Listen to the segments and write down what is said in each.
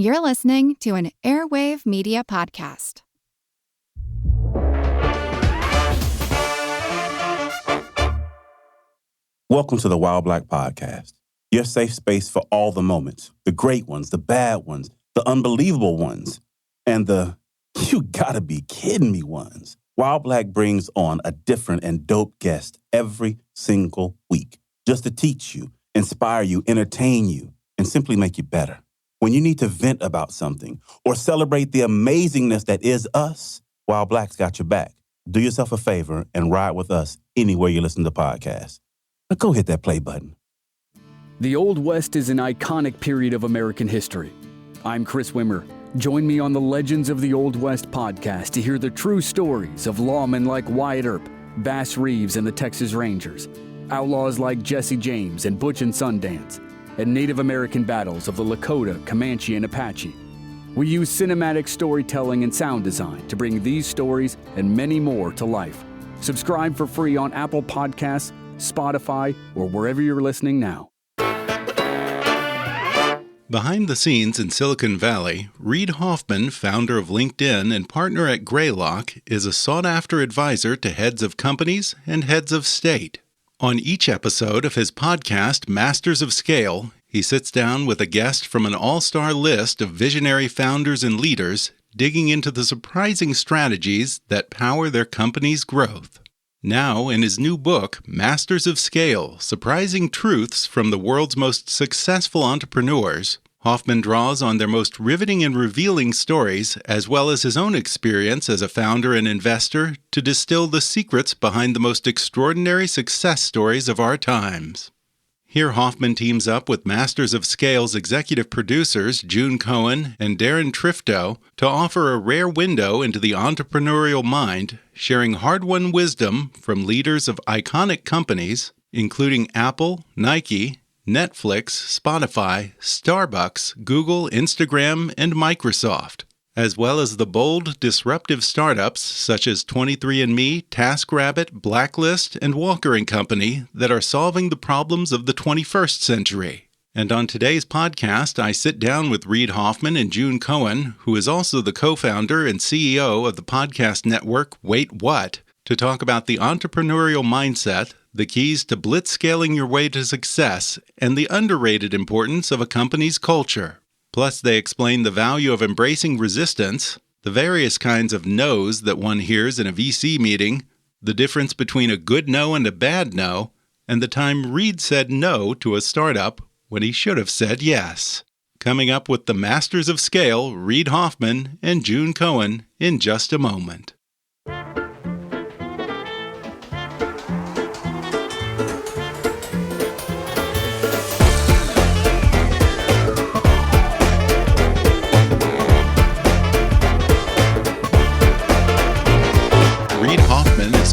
You're listening to an Airwave Media Podcast. Welcome to the Wild Black Podcast, your safe space for all the moments, the great ones, the bad ones, the unbelievable ones, and the you gotta be kidding me ones. Wild Black brings on a different and dope guest every single week, just to teach you, inspire you, entertain you, and simply make you better. When you need to vent about something or celebrate the amazingness that is us, Wild Black's got your back. Do yourself a favor and ride with us anywhere you listen to podcasts. Now go hit that play button. The Old West is an iconic period of American history. I'm Chris Wimmer. Join me on the Legends of the Old West podcast to hear the true stories of lawmen like Wyatt Earp, Bass Reeves and the Texas Rangers, outlaws like Jesse James and Butch and Sundance, and Native American battles of the Lakota, Comanche, and Apache. We use cinematic storytelling and sound design to bring these stories and many more to life. Subscribe for free on Apple Podcasts, Spotify, or wherever you're listening now. Behind the scenes in Silicon Valley, Reid Hoffman, founder of LinkedIn and partner at Greylock, is a sought-after advisor to heads of companies and heads of state. On each episode of his podcast, Masters of Scale, he sits down with a guest from an all-star list of visionary founders and leaders, digging into the surprising strategies that power their company's growth. Now, in his new book, Masters of Scale, Surprising Truths from the World's Most Successful Entrepreneurs, Hoffman draws on their most riveting and revealing stories, as well as his own experience as a founder and investor, to distill the secrets behind the most extraordinary success stories of our times. Here, Hoffman teams up with Masters of Scale's executive producers June Cohen and Darren Trifto to offer a rare window into the entrepreneurial mind, sharing hard-won wisdom from leaders of iconic companies, including Apple, Nike, Netflix, Spotify, Starbucks, Google, Instagram, and Microsoft, as well as the bold, disruptive startups such as 23andMe, TaskRabbit, Blacklist, and Walker & Company that are solving the problems of the 21st century. And on today's podcast, I sit down with Reid Hoffman and June Cohen, who is also the co-founder and CEO of the podcast network Wait What, to talk about the entrepreneurial mindset, the keys to blitzscaling your way to success, and the underrated importance of a company's culture. Plus, they explain the value of embracing resistance, the various kinds of no's that one hears in a VC meeting, the difference between a good no and a bad no, and the time Reid said no to a startup when he should have said yes. Coming up with the Masters of Scale, Reid Hoffman and June Cohen, in just a moment.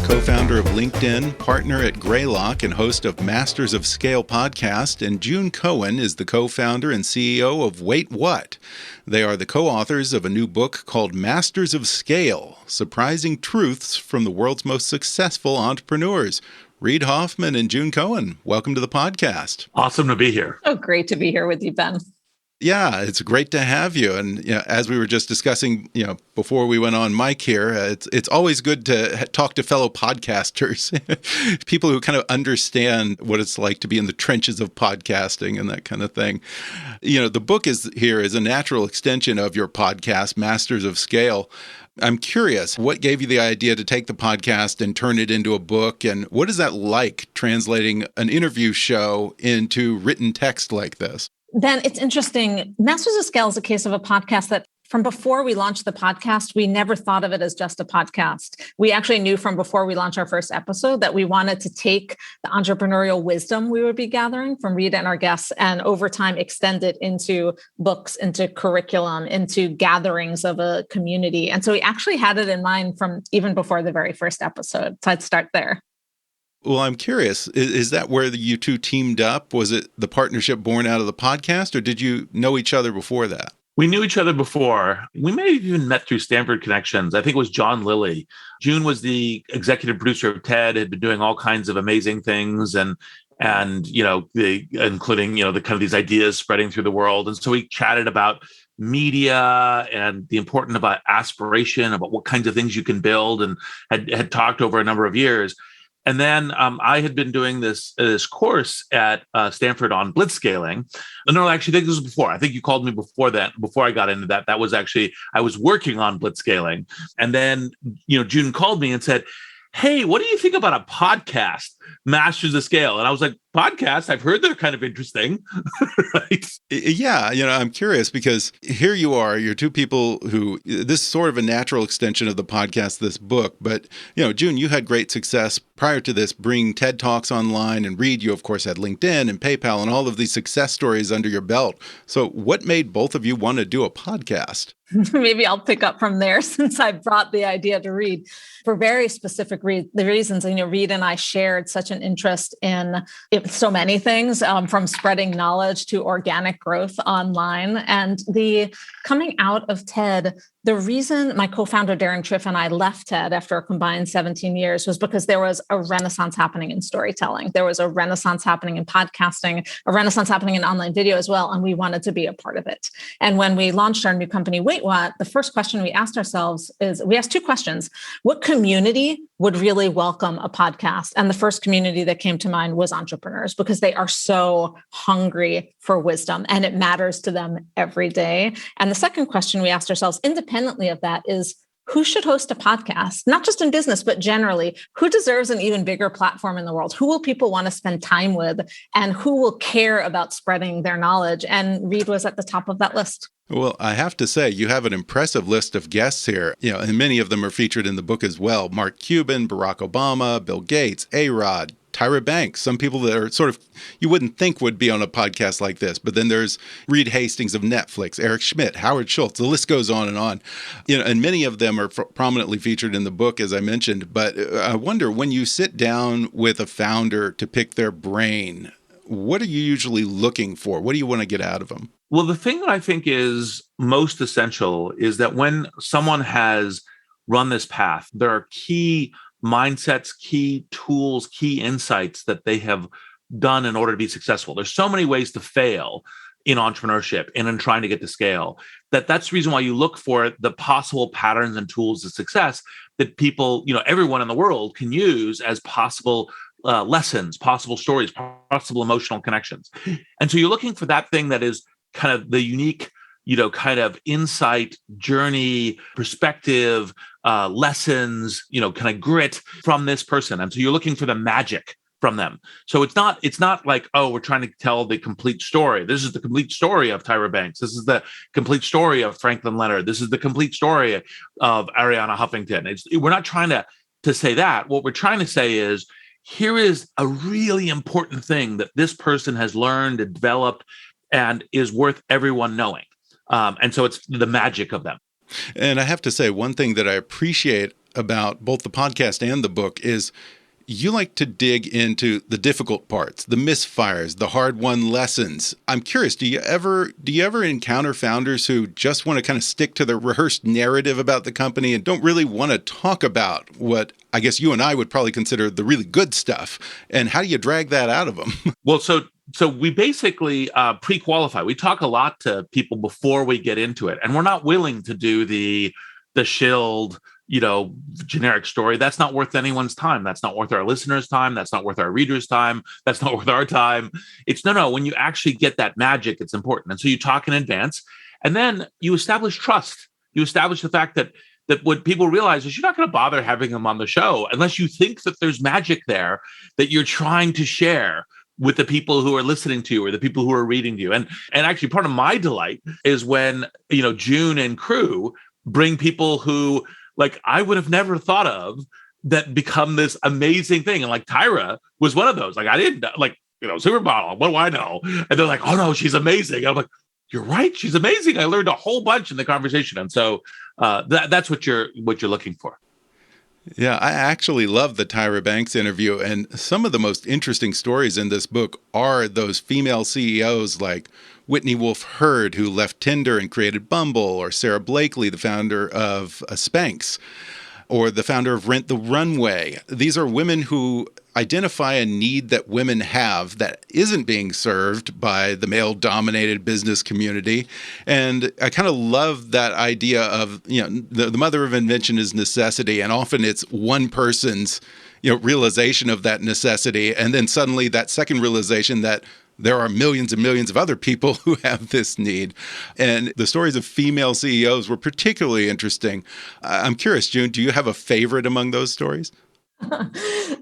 Co-founder of LinkedIn, partner at Greylock, and host of Masters of Scale podcast, and June Cohen is the co-founder and CEO of Wait What. They are the co-authors of a new book called Masters of Scale, Surprising Truths from the World's Most Successful Entrepreneurs. Reid Hoffman and June Cohen, welcome to the podcast. Awesome to be here. Oh, great to be here with you, Ben. Yeah, it's great to have you. And as we were just discussing, before we went on mic here, it's always good to talk to fellow podcasters, people who kind of understand what it's like to be in the trenches of podcasting and that kind of thing. The book is a natural extension of your podcast, Masters of Scale. I'm curious, what gave you the idea to take the podcast and turn it into a book? And what is that like, translating an interview show into written text like this? Ben, it's interesting. Masters of Scale is a case of a podcast that from before we launched the podcast, we never thought of it as just a podcast. We actually knew from before we launched our first episode that we wanted to take the entrepreneurial wisdom we would be gathering from Reid and our guests and over time extend it into books, into curriculum, into gatherings of a community. And so we actually had it in mind from even before the very first episode. So I'd start there. Well, I'm curious, is that where you two teamed up? Was it the partnership born out of the podcast, or did you know each other before that? We knew each other before. We may have even met through Stanford connections. I think it was John Lilly. June was the executive producer of TED, had been doing all kinds of amazing things. And and, including, the kind of these ideas spreading through the world. And so we chatted about media and the importance about aspiration, about what kinds of things you can build, and had talked over a number of years. And then I had been doing this course at Stanford on blitzscaling. No, actually, I think this was before. I think you called me before that. Before I got into that, that was actually, I was working on blitzscaling. And then, June called me and said, "Hey, what do you think about a podcast, Masters of Scale?" And I was like, "Podcast? I've heard they're kind of interesting." Right? Yeah, I'm curious because here you are, you're two people who, this is sort of a natural extension of the podcast, this book. But, June, you had great success prior to this, bringing TED Talks online, and Reid, you of course had LinkedIn and PayPal and all of these success stories under your belt. So what made both of you want to do a podcast? Maybe I'll pick up from there since I brought the idea to Reid for very specific reasons. Reid and I shared such an interest in so many things, from spreading knowledge to organic growth online. And the coming out of TED, the reason my co-founder Darren Triff and I left TED after a combined 17 years was because there was a renaissance happening in storytelling. There was a renaissance happening in podcasting, a renaissance happening in online video as well. And we wanted to be a part of it. And when we launched our new company, Wait What, the first question we asked ourselves is, we asked two questions. What community would really welcome a podcast? And the first community that came to mind was entrepreneurs, because they are so hungry for wisdom and it matters to them every day. And the second question we asked ourselves independently of that is, who should host a podcast? Not just in business, but generally, who deserves an even bigger platform in the world? Who will people want to spend time with? And who will care about spreading their knowledge? And Reid was at the top of that list. Well, I have to say, you have an impressive list of guests here, and many of them are featured in the book as well. Mark Cuban, Barack Obama, Bill Gates, A-Rod, Tyra Banks, some people that are sort of, you wouldn't think would be on a podcast like this. But then there's Reed Hastings of Netflix, Eric Schmidt, Howard Schultz, the list goes on. And many of them are prominently featured in the book, as I mentioned. But I wonder, when you sit down with a founder to pick their brain, what are you usually looking for? What do you want to get out of them? Well, the thing that I think is most essential is that when someone has run this path, there are key mindsets, key tools, key insights that they have done in order to be successful. There's so many ways to fail in entrepreneurship and in trying to get to scale, that's the reason why you look for the possible patterns and tools of success that people, everyone in the world can use as possible lessons, possible stories, possible emotional connections. And so you're looking for that thing that is kind of the unique, kind of insight, journey, perspective, lessons, kind of grit from this person. And so you're looking for the magic from them. So it's not like, oh, we're trying to tell the complete story. This is the complete story of Tyra Banks. This is the complete story of Franklin Leonard. This is the complete story of Arianna Huffington. We're not trying to say that. What we're trying to say is, here is a really important thing that this person has learned and developed and is worth everyone knowing. And so it's the magic of them. And I have to say, one thing that I appreciate about both the podcast and the book is you like to dig into the difficult parts, the misfires, the hard-won lessons. I'm curious, do you ever encounter founders who just want to kind of stick to the rehearsed narrative about the company and don't really want to talk about what I guess you and I would probably consider the really good stuff? And how do you drag that out of them? Well, so we basically pre-qualify. We talk a lot to people before we get into it, and we're not willing to do the shilled, generic story. That's not worth anyone's time. That's not worth our listeners' time. That's not worth our readers' time. That's not worth our time. It's no. When you actually get that magic, it's important. And so you talk in advance, and then you establish trust. You establish the fact that what people realize is you're not going to bother having them on the show unless you think that there's magic there that you're trying to share with the people who are listening to you or the people who are reading to you. And actually part of my delight is when, June and crew bring people who, like, I would have never thought of, that become this amazing thing. And like Tyra was one of those. Like, I didn't, supermodel, what do I know? And they're like, oh no, she's amazing. And I'm like, you're right, she's amazing. I learned a whole bunch in the conversation. And so that's what you're looking for. Yeah, I actually love the Tyra Banks interview. And some of the most interesting stories in this book are those female CEOs like Whitney Wolfe Herd, who left Tinder and created Bumble, or Sarah Blakely, the founder of Spanx. or the founder of Rent the Runway. These are women who identify a need that women have that isn't being served by the male-dominated business community. And I kind of love that idea of, the mother of invention is necessity, and often it's one person's, realization of that necessity, and then suddenly that second realization that there are millions and millions of other people who have this need. And the stories of female CEOs were particularly interesting. I'm curious, June, do you have a favorite among those stories?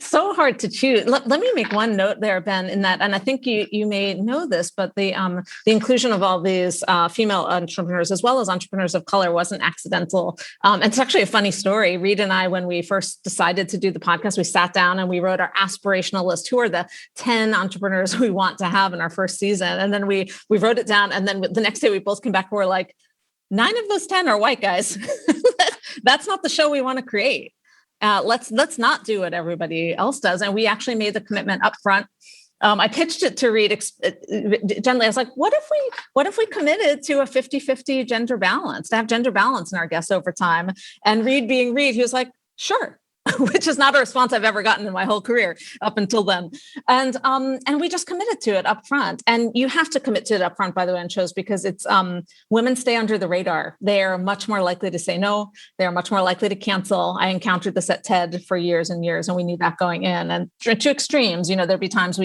So hard to choose. Let me make one note there, Ben, in that, and I think you may know this, but the inclusion of all these female entrepreneurs as well as entrepreneurs of color wasn't accidental. It's actually a funny story. Reid and I, when we first decided to do the podcast, we sat down and we wrote our aspirational list. Who are the 10 entrepreneurs we want to have in our first season? And then we wrote it down. And then the next day we both came back and we're like, 9 of those 10 are white guys. That's not the show we want to create. Let's not do what everybody else does. And we actually made the commitment up front. I pitched it to Reid gently. I was like, what if we committed to a 50-50 gender balance, to have gender balance in our guests over time? And Reid being Reid, he was like, sure. Which is not a response I've ever gotten in my whole career up until then. And we just committed to it up front. And you have to commit to it up front, by the way, in shows, because it's women stay under the radar. They are much more likely to say no. They are much more likely to cancel. I encountered this at TED for years and years, and we knew that going in. And to extremes, there'd be times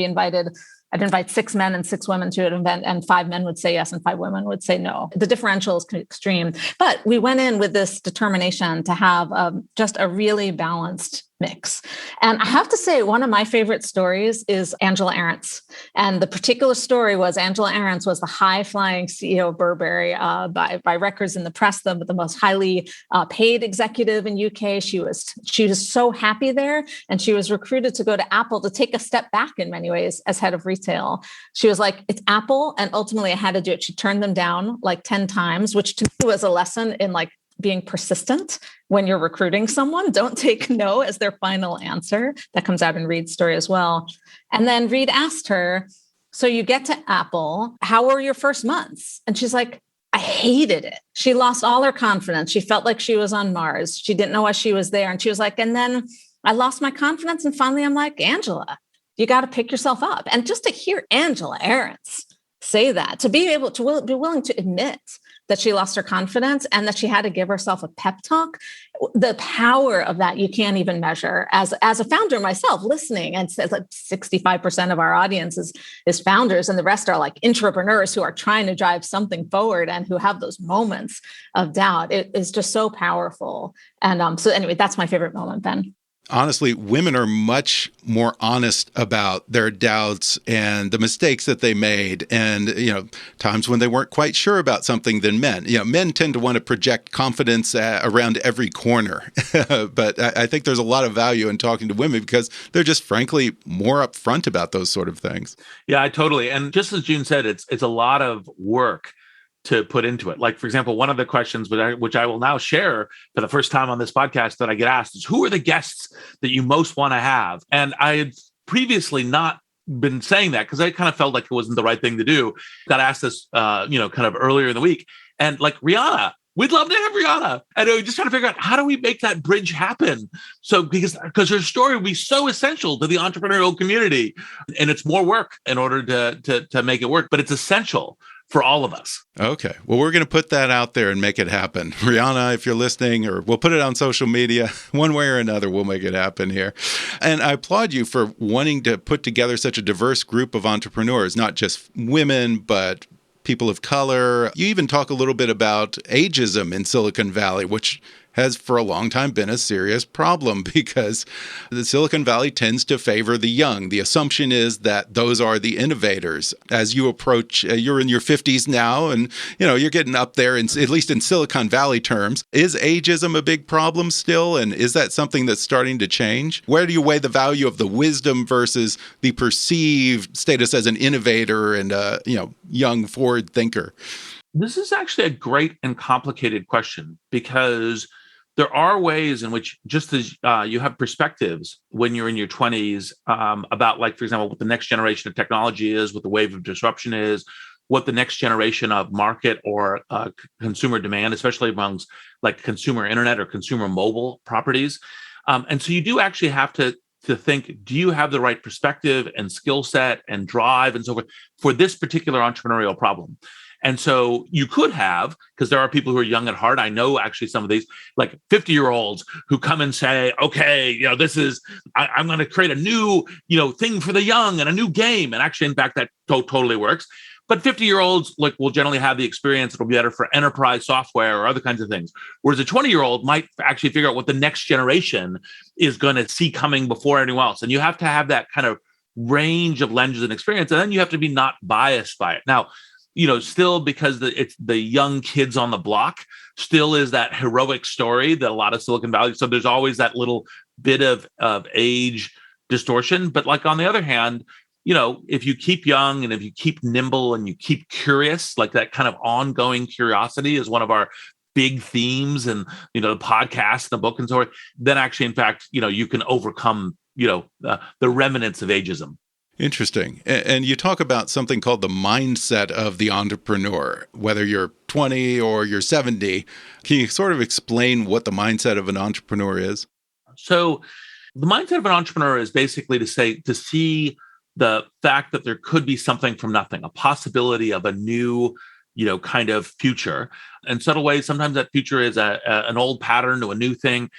I'd invite 6 men and 6 women to an event, and 5 men would say yes and 5 women would say no. The differential is extreme. But we went in with this determination to have just a really balanced mix. And I have to say, one of my favorite stories is Angela Arendt's. And the particular story was Angela Arendt's was the high-flying CEO of Burberry, by records in the press, the most highly paid executive in UK. She was so happy there, and she was recruited to go to Apple to take a step back in many ways as head of retail. She was like, it's Apple, and ultimately I had to do it. She turned them down like 10 times, which to me was a lesson in being persistent when you're recruiting someone. Don't take no as their final answer. That comes out in Reid's story as well. And then Reid asked her, so you get to Apple, how were your first months? And she's like, I hated it. She lost all her confidence. She felt like she was on Mars. She didn't know why she was there. And she was like, and then I lost my confidence. And finally, I'm like, Angela, you got to pick yourself up. And just to hear Angela Arendt's say that, to be able to be willing to admit that she lost her confidence and that she had to give herself a pep talk, the power of that you can't even measure. As a founder myself, listening, and says like 65% of our audience is founders, and the rest are like entrepreneurs who are trying to drive something forward and who have those moments of doubt. It is just so powerful. And so anyway, that's my favorite moment, Ben. Honestly, women are much more honest about their doubts and the mistakes that they made, and times when they weren't quite sure about something than men. Men tend to want to project confidence around every corner, but I think there's a lot of value in talking to women because they're just frankly more upfront about those sort of things. Yeah, totally. And just as June said, it's a lot of work to put into it. Like, for example, one of the questions which I will now share for the first time on this podcast that I get asked is, who are the guests that you most want to have? And I had previously not been saying that because I kind of felt like it wasn't the right thing to do. Got asked this, kind of earlier in the week, and like Rihanna. We'd love to have Rihanna. And we just trying to figure out, how do we make that bridge happen? So because her story would be so essential to the entrepreneurial community, and it's more work in order to make it work, but it's essential for all of us. Okay. Well, we're going to put that out there and make it happen. Rihanna, if you're listening, or we'll put it on social media, one way or another, we'll make it happen here. And I applaud you for wanting to put together such a diverse group of entrepreneurs, not just women, but people of color. You even talk a little bit about ageism in Silicon Valley, which has for a long time been a serious problem because the Silicon Valley tends to favor the young. The assumption is that those are the innovators. As you approach, you're in your 50s now, and you're getting up there, at least in Silicon Valley terms. Is ageism a big problem still? And is that something that's starting to change? Where do you weigh the value of the wisdom versus the perceived status as an innovator and a young forward thinker? This is actually a great and complicated question, because there are ways in which, just as you have perspectives when you're in your 20s about, like, for example, what the next generation of technology is, what the wave of disruption is, what the next generation of market or consumer demand, especially amongst like consumer internet or consumer mobile properties. And so you do actually have to think, do you have the right perspective and skill set and drive and so forth for this particular entrepreneurial problem? And so you could have, because there are people who are young at heart. I know actually some of these like 50-year-olds who come and say, okay, I'm going to create a new, thing for the young and a new game. And actually, in fact, that totally works. But 50-year-olds will generally have the experience. It'll be better for enterprise software or other kinds of things. Whereas a 20-year-old might actually figure out what the next generation is going to see coming before anyone else. And you have to have that kind of range of lenses and experience. And then you have to be not biased by it. Now, still because it's the young kids on the block still is that heroic story that a lot of Silicon Valley. So there's always that little bit of age distortion. But like on the other hand, if you keep young and if you keep nimble and you keep curious, like that kind of ongoing curiosity is one of our big themes and, the podcast, the book and so forth, then actually, in fact, you can overcome, the remnants of ageism. Interesting. And you talk about something called the mindset of the entrepreneur, whether you're 20 or you're 70. Can you sort of explain what the mindset of an entrepreneur is? So the mindset of an entrepreneur is basically to see the fact that there could be something from nothing, a possibility of a new, kind of future. In subtle ways, sometimes that future is an old pattern to a new thing.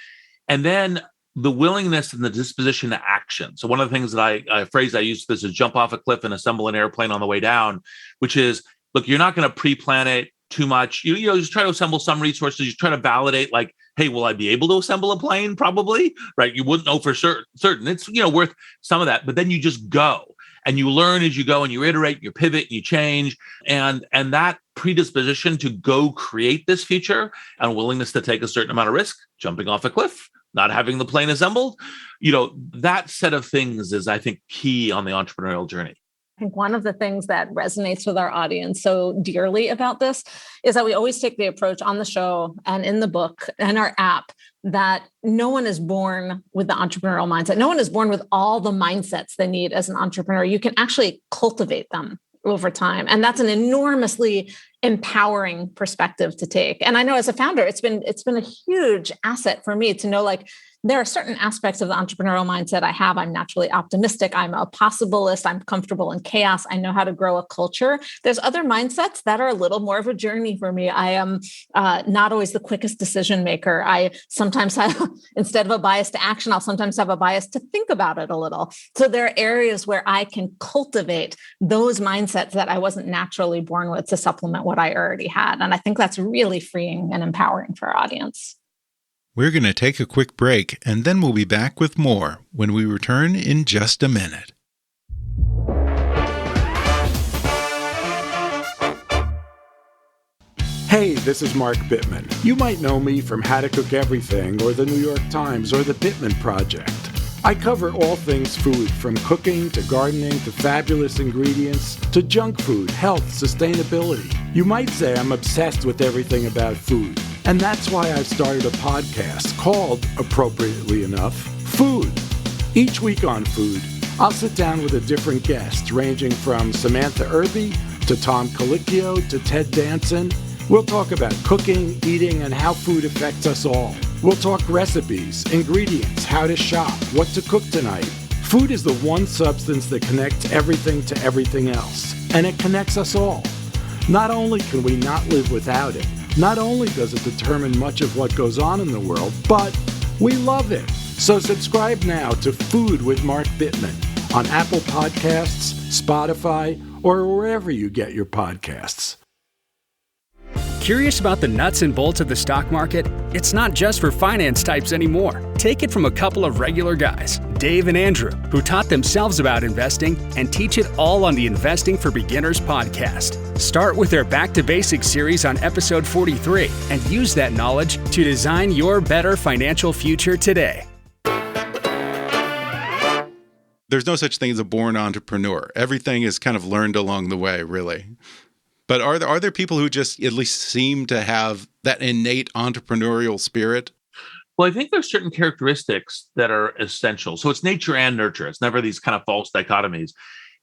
And then the willingness and the disposition to action. So one of the things that a phrase I use for this is jump off a cliff and assemble an airplane on the way down, which is, look, you're not going to pre-plan it too much. You just try to assemble some resources. You try to validate like, hey, will I be able to assemble a plane? Probably, right? You wouldn't know for certain. It's, worth some of that, but then you just go and you learn as you go and you iterate, you pivot, you change. And that predisposition to go create this future and willingness to take a certain amount of risk, jumping off a cliff, not having the plane assembled, that set of things is, I think, key on the entrepreneurial journey. I think one of the things that resonates with our audience so dearly about this is that we always take the approach on the show and in the book and our app that no one is born with the entrepreneurial mindset. No one is born with all the mindsets they need as an entrepreneur. You can actually cultivate them over time. And that's an enormously empowering perspective to take. And I know as a founder, it's been a huge asset for me to know, there are certain aspects of the entrepreneurial mindset I have. I'm naturally optimistic. I'm a possibilist. I'm comfortable in chaos. I know how to grow a culture. There's other mindsets that are a little more of a journey for me. I am not always the quickest decision maker. I sometimes have, instead of a bias to action, I'll sometimes have a bias to think about it a little. So there are areas where I can cultivate those mindsets that I wasn't naturally born with to supplement what I already had. And I think that's really freeing and empowering for our audience. We're going to take a quick break, and then we'll be back with more when we return in just a minute. Hey, this is Mark Bittman. You might know me from How to Cook Everything or the New York Times or the Bittman Project. I cover all things food, from cooking to gardening to fabulous ingredients to junk food, health, sustainability. You might say I'm obsessed with everything about food. And that's why I've started a podcast called, appropriately enough, Food. Each week on Food, I'll sit down with a different guest, ranging from Samantha Irby to Tom Colicchio to Ted Danson. We'll talk about cooking, eating, and how food affects us all. We'll talk recipes, ingredients, how to shop, what to cook tonight. Food is the one substance that connects everything to everything else, and it connects us all. Not only can we not live without it, not only does it determine much of what goes on in the world, but we love it. So subscribe now to Food with Mark Bittman on Apple Podcasts, Spotify, or wherever you get your podcasts. Curious about the nuts and bolts of the stock market? It's not just for finance types anymore. Take it from a couple of regular guys, Dave and Andrew, who taught themselves about investing and teach it all on the Investing for Beginners podcast. Start with their Back to Basics series on episode 43 and use that knowledge to design your better financial future today. There's no such thing as a born entrepreneur. Everything is kind of learned along the way, really. But are there people who just at least seem to have that innate entrepreneurial spirit? Well, I think there's certain characteristics that are essential. So it's nature and nurture. It's never these kind of false dichotomies.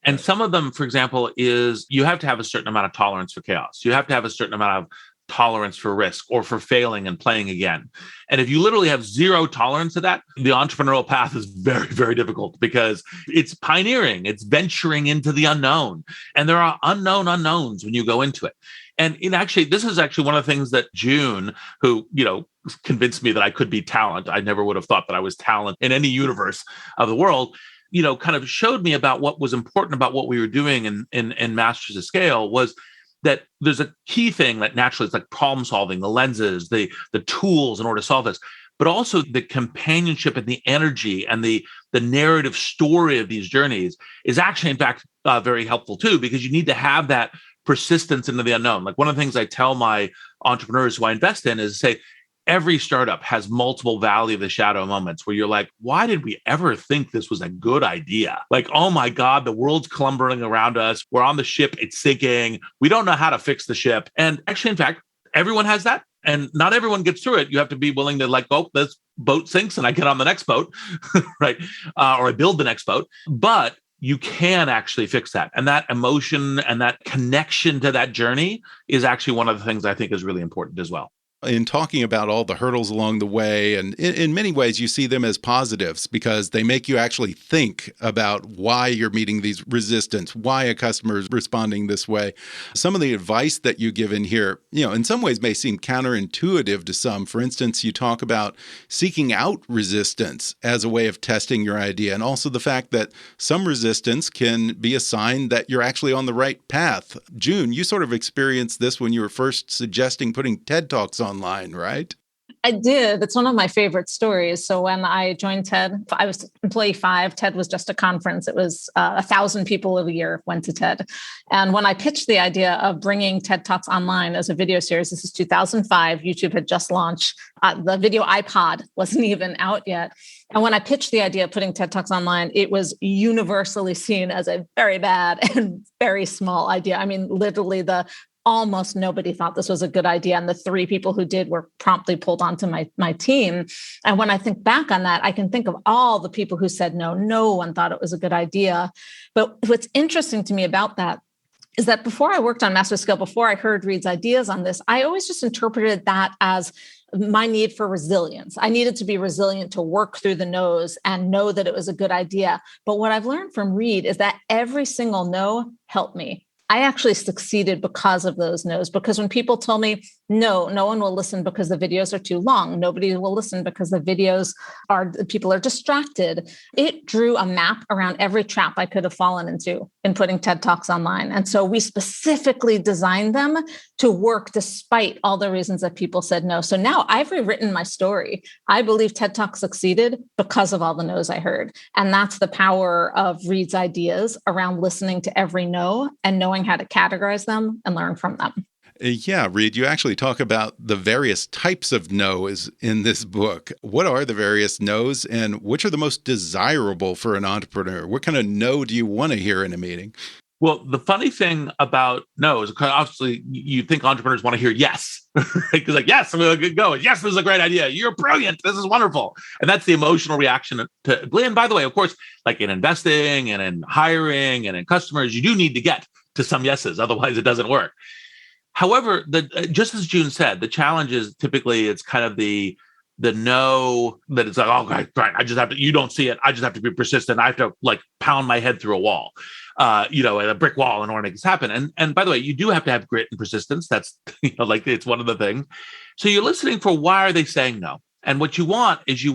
And some of them, for example, is you have to have a certain amount of tolerance for chaos. You have to have a certain amount of tolerance for risk or for failing and playing again. And if you literally have zero tolerance to that, the entrepreneurial path is very, very difficult because it's pioneering, it's venturing into the unknown. And there are unknown unknowns when you go into it. And this is actually one of the things that June, who, convinced me that I could be talent. I never would have thought that I was talent in any universe of the world, kind of showed me about what was important about what we were doing in Masters of Scale was that there's a key thing that naturally it's like problem solving, the lenses, the tools in order to solve this, but also the companionship and the energy and the narrative story of these journeys is actually, in fact, very helpful too, because you need to have that persistence into the unknown. Like one of the things I tell my entrepreneurs who I invest in is say, every startup has multiple valley of the shadow moments where you're like, why did we ever think this was a good idea? Like, oh my God, the world's clumbering around us. We're on the ship. It's sinking. We don't know how to fix the ship. And actually, in fact, everyone has that. And not everyone gets through it. You have to be willing to like, oh, this boat sinks and I get on the next boat, right? Or I build the next boat. But you can actually fix that. And that emotion and that connection to that journey is actually one of the things I think is really important as well. In talking about all the hurdles along the way, and in many ways you see them as positives because they make you actually think about why you're meeting these resistance, why a customer is responding this way. Some of the advice that you give in here, in some ways may seem counterintuitive to some. For instance, you talk about seeking out resistance as a way of testing your idea, and also the fact that some resistance can be a sign that you're actually on the right path. June, you sort of experienced this when you were first suggesting putting TED Talks online, right? I did. It's one of my favorite stories. So when I joined TED, I was employee 5. TED was just a conference. It was 1,000 people a year went to TED. And when I pitched the idea of bringing TED Talks online as a video series, this is 2005, YouTube had just launched. The video iPod wasn't even out yet. And when I pitched the idea of putting TED Talks online, it was universally seen as a very bad and very small idea. I mean, literally almost nobody thought this was a good idea. And the 3 people who did were promptly pulled onto my team. And when I think back on that, I can think of all the people who said no. No one thought it was a good idea. But what's interesting to me about that is that before I worked on Master Scale, before I heard Reid's ideas on this, I always just interpreted that as my need for resilience. I needed to be resilient to work through the no's and know that it was a good idea. But what I've learned from Reid is that every single no helped me. I actually succeeded because of those no's, because when people told me, no one will listen because the videos are too long. Nobody will listen because people are distracted. It drew a map around every trap I could have fallen into in putting TED Talks online. And so we specifically designed them to work despite all the reasons that people said no. So now I've rewritten my story. I believe TED Talks succeeded because of all the no's I heard. And that's the power of Reid's ideas around listening to every no and knowing how to categorize them and learn from them. Yeah, Reid, you actually talk about the various types of no's in this book. What are the various no's and which are the most desirable for an entrepreneur? What kind of no do you want to hear in a meeting? Well, the funny thing about no is obviously you think entrepreneurs want to hear yes, because like, yes, I'm going to go. Yes, this is a great idea. You're brilliant. This is wonderful. And that's the emotional reaction to Glenn. By the way, of course, like in investing and in hiring and in customers, you do need to get to some yeses. Otherwise, it doesn't work. However, just as June said, the challenge is typically it's kind of the no that it's like, oh, right, I just have to, you don't see it. I just have to be persistent. I have to like pound my head through a wall, at a brick wall in order to make this happen. And by the way, you do have to have grit and persistence. That's, like it's one of the things. So you're listening for why are they saying no? And what you want is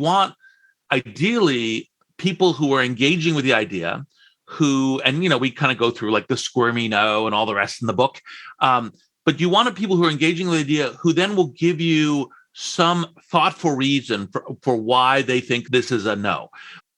ideally people who are engaging with the idea we kind of go through like the squirmy no and all the rest in the book. But you want people who are engaging with the idea who then will give you some thoughtful reason for why they think this is a no.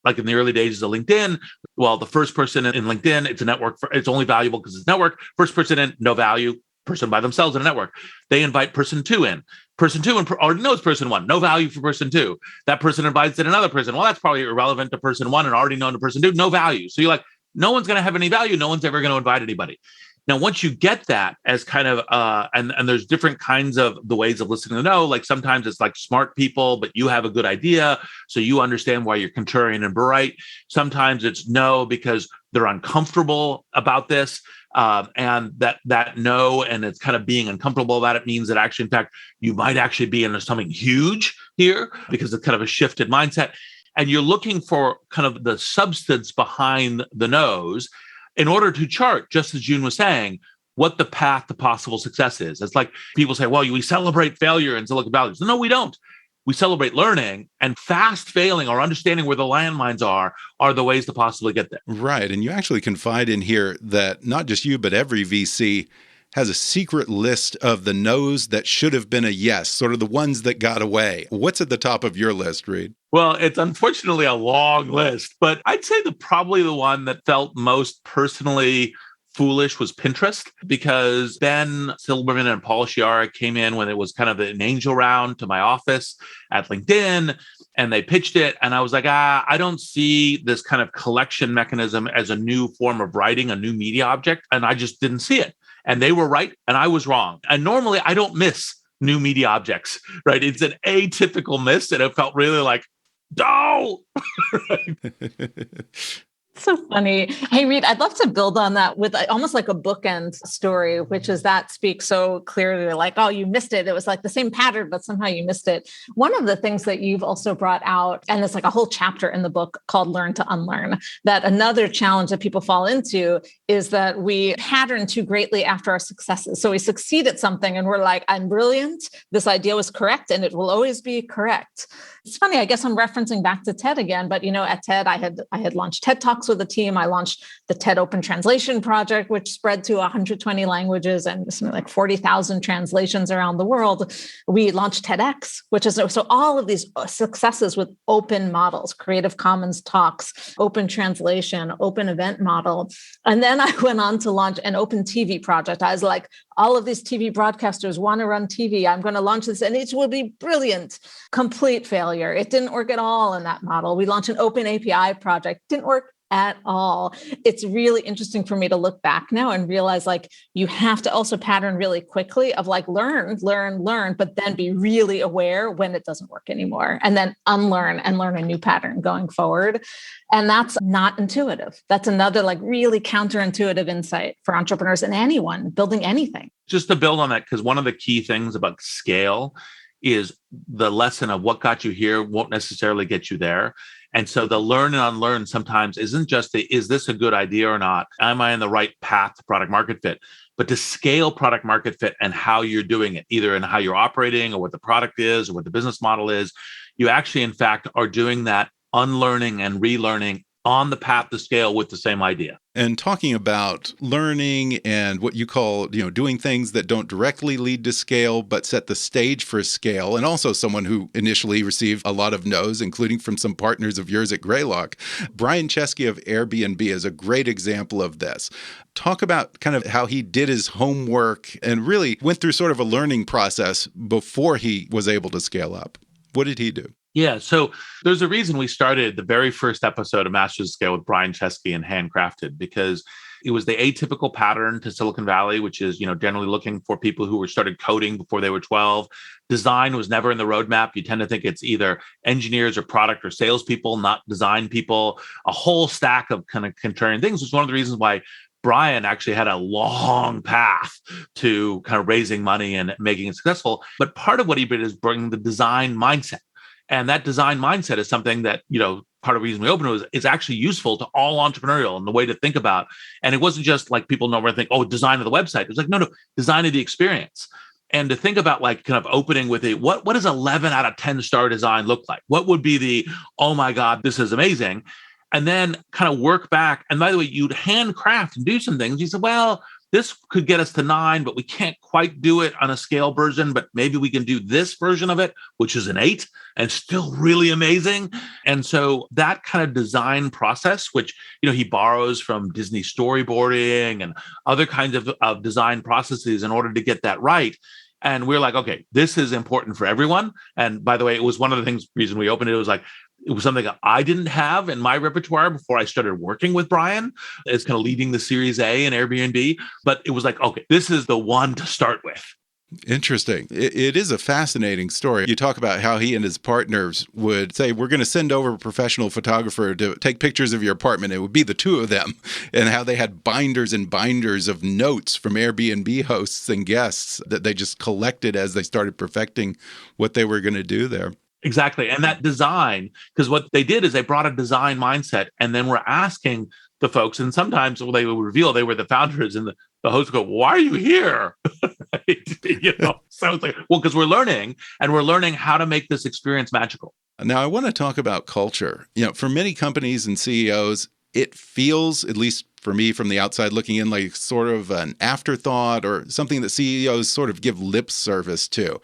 Like in the early days of LinkedIn, well, the first person in LinkedIn, it's a network. It's only valuable because it's a network. First person in, no value. Person by themselves in a network. They invite person 2 in. Person 2 already knows person 1. No value for person 2. That person invites in another person. Well, that's probably irrelevant to person 1 and already known to person 2. No value. So you're like, no one's going to have any value. No one's ever going to invite anybody. Now, once you get that as kind of, and there's different kinds of the ways of listening to no, like sometimes it's like smart people, but you have a good idea. So you understand why you're contrarian and bright. Sometimes it's no, because they're uncomfortable about this. And that no, and it's kind of being uncomfortable about it means that actually, in fact, you might actually be into something huge here because it's kind of a shifted mindset. And you're looking for kind of the substance behind the no's in order to chart, just as June was saying, what the path to possible success is. It's like people say, well, we celebrate failure in Silicon Valley. So no, we don't. We celebrate learning, and fast failing or understanding where the landmines are the ways to possibly get there. Right. And you actually confide in here that not just you, but every VC has a secret list of the no's that should have been a yes, sort of the ones that got away. What's at the top of your list, Reid? Well, it's unfortunately a long list, but I'd say probably the one that felt most personally foolish was Pinterest, because Ben Silberman and Paul Sciarra came in when it was kind of an angel round to my office at LinkedIn, and they pitched it. And I was like, I don't see this kind of collection mechanism as a new form of writing, a new media object. And I just didn't see it. And they were right, and I was wrong. And normally I don't miss new media objects, right? It's an atypical miss, and it felt really like, no. So funny. Hey, Reid, I'd love to build on that with almost like a bookend story, which is that speaks so clearly like, oh, you missed it. It was like the same pattern, but somehow you missed it. One of the things that you've also brought out, and it's like a whole chapter in the book called Learn to Unlearn, that another challenge that people fall into is that we pattern too greatly after our successes. So we succeed at something and we're like, I'm brilliant. This idea was correct and it will always be correct. It's funny, I guess I'm referencing back to TED again, but at TED, I had launched TED Talks with a team. I launched the TED Open Translation Project, which spread to 120 languages and something like 40,000 translations around the world. We launched TEDx, which is so all of these successes with open models, Creative Commons talks, open translation, open event model. And then I went on to launch an open TV project. I was like, all of these TV broadcasters want to run TV. I'm going to launch this and it will be brilliant. Complete failure. It didn't work at all in that model. We launched an open API project. Didn't work at all. It's really interesting for me to look back now and realize like you have to also pattern really quickly of like learn, but then be really aware when it doesn't work anymore and then unlearn and learn a new pattern going forward. And that's not intuitive. That's another like really counterintuitive insight for entrepreneurs and anyone building anything. Just to build on that, because one of the key things about scale is the lesson of what got you here won't necessarily get you there. And so the learn and unlearn sometimes isn't just is this a good idea or not? Am I in the right path to product market fit? But to scale product market fit and how you're doing it, either in how you're operating or what the product is or what the business model is, you actually, in fact, are doing that unlearning and relearning on the path to scale with the same idea. And talking about learning and what you call, doing things that don't directly lead to scale, but set the stage for scale. And also someone who initially received a lot of no's, including from some partners of yours at Greylock. Brian Chesky of Airbnb is a great example of this. Talk about kind of how he did his homework and really went through sort of a learning process before he was able to scale up. What did he do? Yeah. So there's a reason we started the very first episode of Masters of Scale with Brian Chesky and Handcrafted, because it was the atypical pattern to Silicon Valley, which is, generally looking for people who were started coding before they were 12. Design was never in the roadmap. You tend to think it's either engineers or product or salespeople, not design people, a whole stack of kind of contrarian things, which is one of the reasons why Brian actually had a long path to kind of raising money and making it successful. But part of what he did is bring the design mindset. And that design mindset is something that, part of the reason we opened it is actually useful to all entrepreneurial and the way to think about. And it wasn't just like people normally think, design of the website. It was like, no, design of the experience. And to think about like kind of opening with what does 11 out of 10 star design look like? What would be the, oh my God, this is amazing. And then kind of work back. And by the way, you'd handcraft and do some things. You said, well, this could get us to 9, but we can't quite do it on a scale version, but maybe we can do this version of it, which is an 8 and still really amazing. And so that kind of design process, which, he borrows from Disney storyboarding and other kinds of design processes in order to get that right, And we're like, okay, this is important for everyone. And by the way, it was one of the reason we opened it. It was something I didn't have in my repertoire before I started working with Brian as kind of leading the Series A in Airbnb. But it was like, okay, this is the one to start with. Interesting. It is a fascinating story. You talk about how he and his partners would say, we're going to send over a professional photographer to take pictures of your apartment. It would be the two of them, and how they had binders and binders of notes from Airbnb hosts and guests that they just collected as they started perfecting what they were going to do there. Exactly. And that design, because what they did is they brought a design mindset, and then we're asking the folks, and sometimes they would reveal they were the founders, and the host would go, why are you here? So it's like, well, because we're learning how to make this experience magical. Now, I want to talk about culture. For many companies and CEOs, it feels, at least for me from the outside looking in, like sort of an afterthought or something that CEOs sort of give lip service to.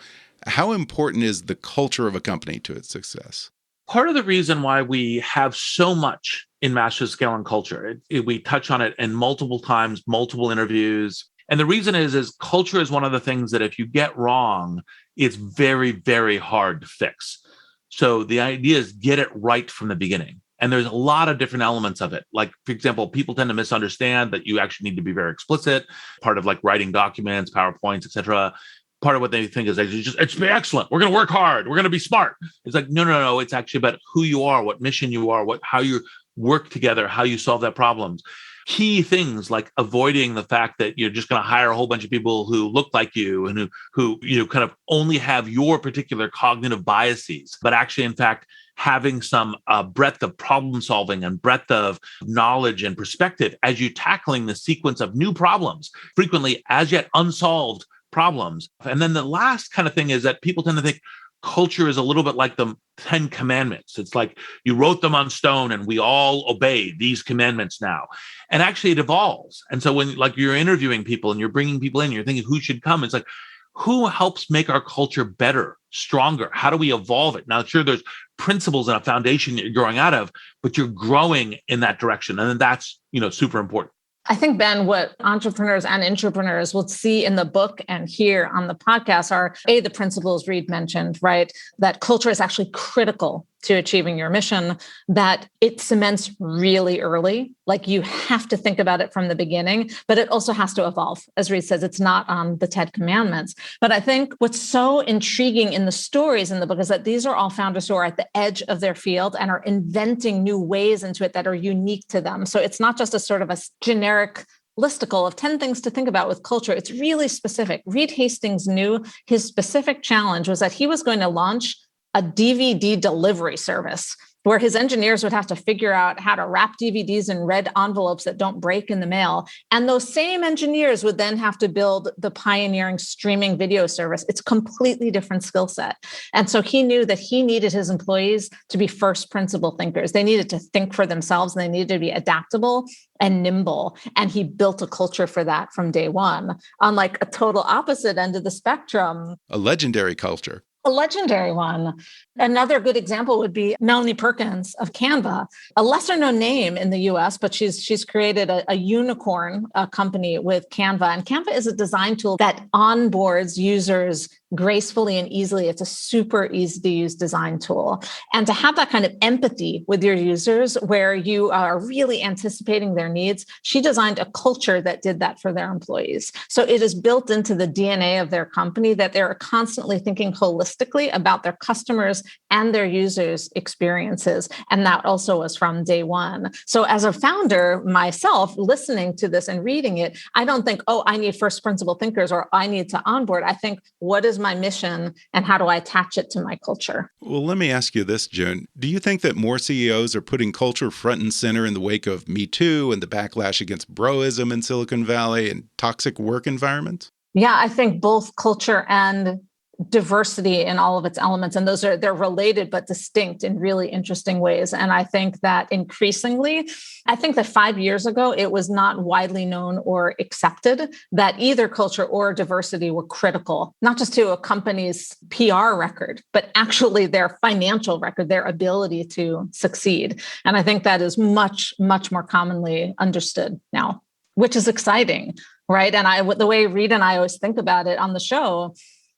How important is the culture of a company to its success? Part of the reason why we have so much in Master Scale and Culture, we touch on it in multiple times, multiple interviews. And the reason is culture is one of the things that if you get wrong, it's very, very hard to fix. So the idea is get it right from the beginning. And there's a lot of different elements of it. Like, for example, people tend to misunderstand that you actually need to be very explicit, part of like writing documents, PowerPoints, et cetera. Part of what they think is it's be excellent. We're going to work hard. We're going to be smart. It's like, no. It's actually about who you are, what mission you are, how you work together, how you solve that problems. Key things like avoiding the fact that you're just going to hire a whole bunch of people who look like you and who kind of only have your particular cognitive biases, but actually, in fact, having some breadth of problem solving and breadth of knowledge and perspective as you're tackling the sequence of new problems, frequently as yet unsolved problems. And then the last kind of thing is that people tend to think culture is a little bit like the 10 commandments. It's like you wrote them on stone and we all obey these commandments now. And actually it evolves. And so when like you're interviewing people and you're bringing people in, you're thinking who should come. It's like, who helps make our culture better, stronger? How do we evolve it? Now, sure, there's principles and a foundation that you're growing out of, but you're growing in that direction. And then that's, super important. I think, Ben, what entrepreneurs and intrapreneurs will see in the book and here on the podcast are, the principles Reid mentioned, right? That culture is actually critical to achieving your mission, that it cements really early. Like you have to think about it from the beginning, but it also has to evolve. As Reid says, it's not on the 10 commandments. But I think what's so intriguing in the stories in the book is that these are all founders who are at the edge of their field and are inventing new ways into it that are unique to them. So it's not just a sort of a generic listicle of 10 things to think about with culture. It's really specific. Reed Hastings knew his specific challenge was that he was going to launch a DVD delivery service where his engineers would have to figure out how to wrap DVDs in red envelopes that don't break in the mail. And those same engineers would then have to build the pioneering streaming video service. It's a completely different skill set. And so he knew that he needed his employees to be first principle thinkers. They needed to think for themselves and they needed to be adaptable and nimble. And he built a culture for that from day one, on like a total opposite end of the spectrum. A legendary culture. A legendary one. Another good example would be Melanie Perkins of Canva, a lesser known name in the US, but she's created a unicorn company with Canva. And Canva is a design tool that onboards users gracefully and easily. It's a super easy to use design tool. And to have that kind of empathy with your users where you are really anticipating their needs, she designed a culture that did that for their employees. So it is built into the DNA of their company that they're constantly thinking holistically about their customers and their users' experiences. And that also was from day one. So as a founder myself, listening to this and reading it, I don't think, I need first principle thinkers or I need to onboard. I think, what is my mission and how do I attach it to my culture? Well, let me ask you this, June. Do you think that more CEOs are putting culture front and center in the wake of Me Too and the backlash against broism in Silicon Valley and toxic work environments? Yeah, I think both culture and diversity in all of its elements. And they're related, but distinct in really interesting ways. And I think that increasingly, I think that 5 years ago, it was not widely known or accepted that either culture or diversity were critical, not just to a company's PR record, but actually their financial record, their ability to succeed. And I think that is much, much more commonly understood now, which is exciting, right? And the way Reid and I always think about it on the show,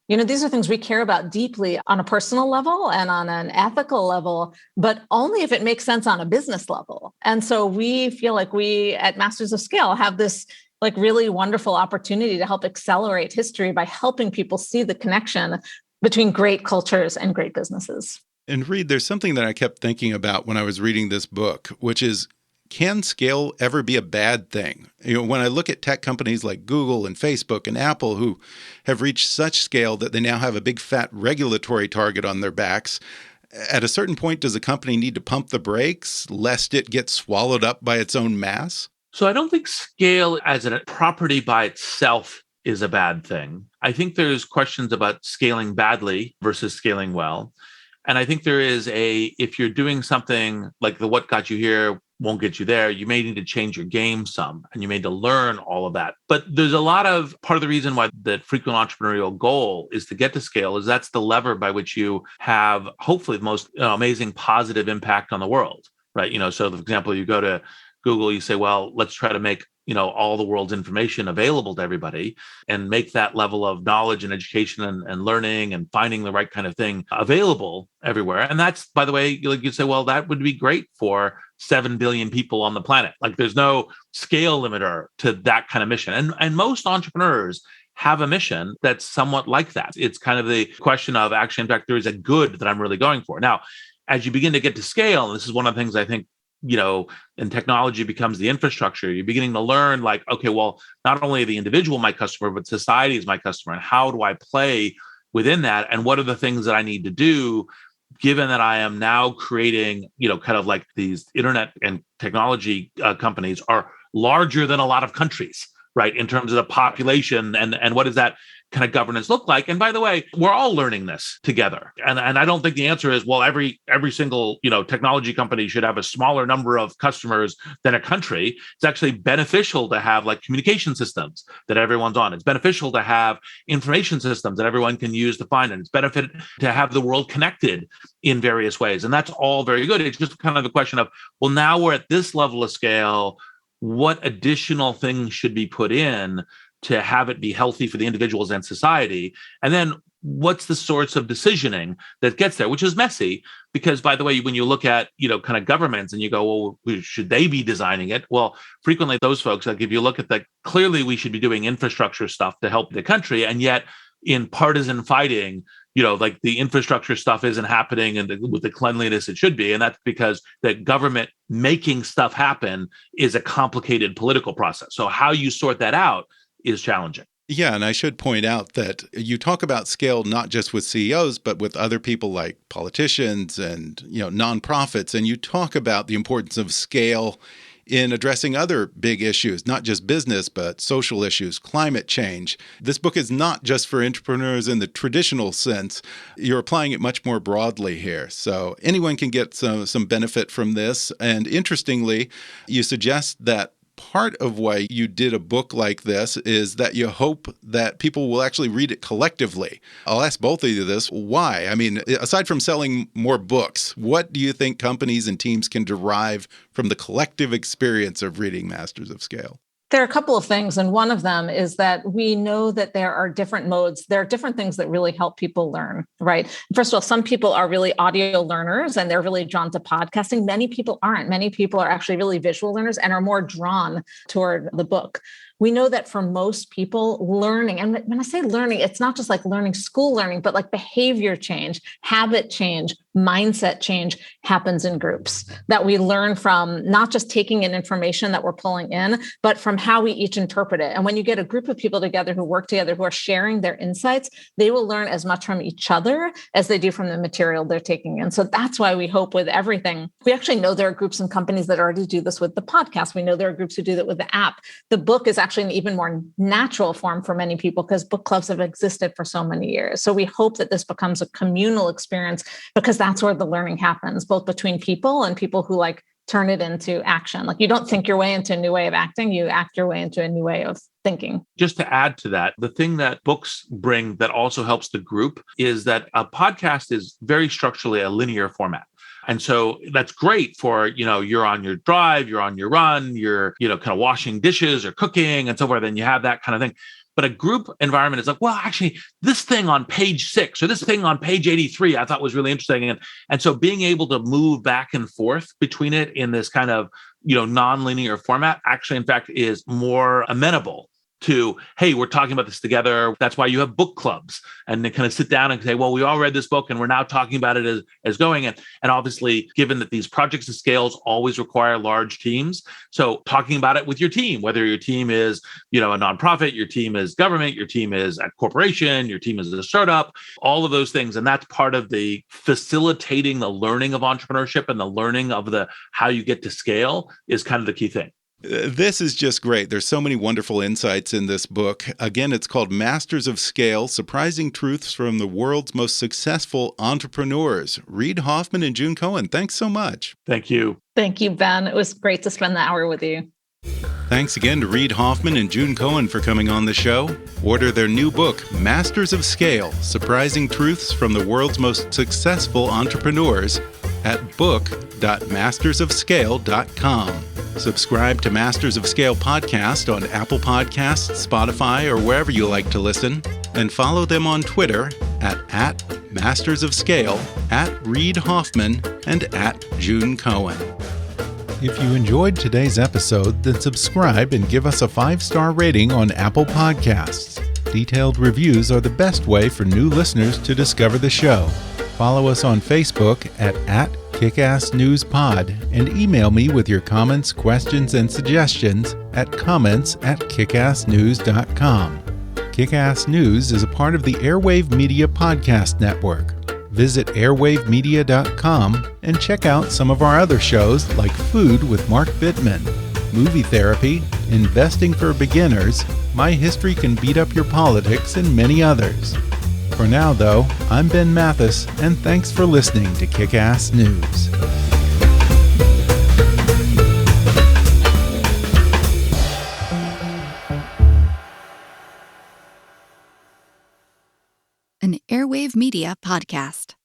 These are things we care about deeply on a personal level and on an ethical level, but only if it makes sense on a business level. And so we feel like we at Masters of Scale have this really wonderful opportunity to help accelerate history by helping people see the connection between great cultures and great businesses. And Reid, there's something that I kept thinking about when I was reading this book, which is, can scale ever be a bad thing? When I look at tech companies like Google and Facebook and Apple, who have reached such scale that they now have a big fat regulatory target on their backs, at a certain point, does a company need to pump the brakes lest it get swallowed up by its own mass? So I don't think scale as a property by itself is a bad thing. I think there's questions about scaling badly versus scaling well. And I think there is if you're doing something like the what got you here won't get you there, you may need to change your game some, and you may need to learn all of that. But there's a lot of part of the reason why the frequent entrepreneurial goal is to get to scale is that's the lever by which you have hopefully the most amazing positive impact on the world, right? So for example, you go to Google, you say, well, let's try to make all the world's information available to everybody and make that level of knowledge and education and learning and finding the right kind of thing available everywhere. And that's, by the way, you say, well, that would be great for 7 billion people on the planet. There's no scale limiter to that kind of mission. And most entrepreneurs have a mission that's somewhat like that. It's kind of the question of actually, in fact, there is a good that I'm really going for. Now, as you begin to get to scale, and this is one of the things I think and technology becomes the infrastructure, you're beginning to learn okay, well, not only the individual my customer, but society is my customer. And how do I play within that? And what are the things that I need to do, given that I am now creating, kind of like these internet and technology companies are larger than a lot of countries, right? In terms of the population and what does that kind of governance look like? And by the way, we're all learning this together. And I don't think the answer is, well, every single, technology company should have a smaller number of customers than a country. It's actually beneficial to have communication systems that everyone's on. It's beneficial to have information systems that everyone can use to find. And it's benefit to have the world connected in various ways. And that's all very good. It's just kind of the question of, well, now we're at this level of scale, what additional things should be put in to have it be healthy for the individuals and society? And then what's the sorts of decisioning that gets there, which is messy, because by the way, when you look at, kind of governments and you go, well, should they be designing it? Well, frequently those folks, if you look at clearly we should be doing infrastructure stuff to help the country. And yet in partisan fighting, the infrastructure stuff isn't happening and with the cleanliness it should be. And that's because the government making stuff happen is a complicated political process. So how you sort that out is challenging. Yeah, and I should point out that you talk about scale not just with CEOs, but with other people like politicians and nonprofits, and you talk about the importance of scale in addressing other big issues, not just business, but social issues, climate change. This book is not just for entrepreneurs in the traditional sense. You're applying it much more broadly here. So anyone can get some benefit from this. And interestingly, you suggest that part of why you did a book like this is that you hope that people will actually read it collectively. I'll ask both of you this. Why? I mean, aside from selling more books, what do you think companies and teams can derive from the collective experience of reading Masters of Scale? There are a couple of things, and one of them is that we know that there are different modes. There are different things that really help people learn, right? First of all, some people are really audio learners and they're really drawn to podcasting. Many people aren't. Many people are actually really visual learners and are more drawn toward the book. We know that for most people, learning, and when I say learning, it's not just learning, school learning, but behavior change, habit change, mindset change happens in groups, that we learn from not just taking in information that we're pulling in, but from how we each interpret it. And when you get a group of people together who work together, who are sharing their insights, they will learn as much from each other as they do from the material they're taking in. So that's why we hope with everything. We actually know there are groups and companies that already do this with the podcast. We know there are groups who do that with the app. The book is actually an even more natural form for many people because book clubs have existed for so many years. So we hope that this becomes a communal experience because that's where the learning happens, both between people and people who turn it into action. You don't think your way into a new way of acting, you act your way into a new way of thinking. Just to add to that, the thing that books bring that also helps the group is that a podcast is very structurally a linear format. And so that's great for, you're on your drive, you're on your run, you're, kind of washing dishes or cooking and so forth, and you have that kind of thing. But a group environment is like, well, actually, this thing on page 6 or this thing on page 83, I thought was really interesting. And so being able to move back and forth between it in this kind of, non-linear format actually, in fact, is more amenable to, hey, we're talking about this together. That's why you have book clubs, and they kind of sit down and say, well, we all read this book and we're now talking about it as going. And obviously, given that these projects and scales always require large teams, so talking about it with your team, whether your team is, a nonprofit, your team is government, your team is a corporation, your team is a startup, all of those things. And that's part of the facilitating the learning of entrepreneurship and the learning of the how you get to scale is kind of the key thing. This is just great. There's so many wonderful insights in this book. Again, it's called Masters of Scale, Surprising Truths from the World's Most Successful Entrepreneurs. Reid Hoffman and June Cohen, thanks so much. Thank you. Thank you, Ben. It was great to spend the hour with you. Thanks again to Reid Hoffman and June Cohen for coming on the show. Order their new book, Masters of Scale, Surprising Truths from the World's Most Successful Entrepreneurs, at book.mastersofscale.com. Subscribe to Masters of Scale podcast on Apple Podcasts, Spotify, or wherever you like to listen, and follow them on Twitter at Masters of Scale, at Reid Hoffman, and at June Cohen. If you enjoyed today's episode, then subscribe and give us a 5-star rating on Apple Podcasts. Detailed reviews are the best way for new listeners to discover the show. Follow us on Facebook at KickassNewsPod and email me with your comments, questions, and suggestions at comments@kickassnews.com. Kickass News is a part of the Airwave Media Podcast Network. Visit airwavemedia.com and check out some of our other shows like Food with Mark Bittman, Movie Therapy, Investing for Beginners, My History Can Beat Up Your Politics, and many others. For now, though, I'm Ben Mathis, and thanks for listening to Kick-Ass News. An Airwave Media Podcast.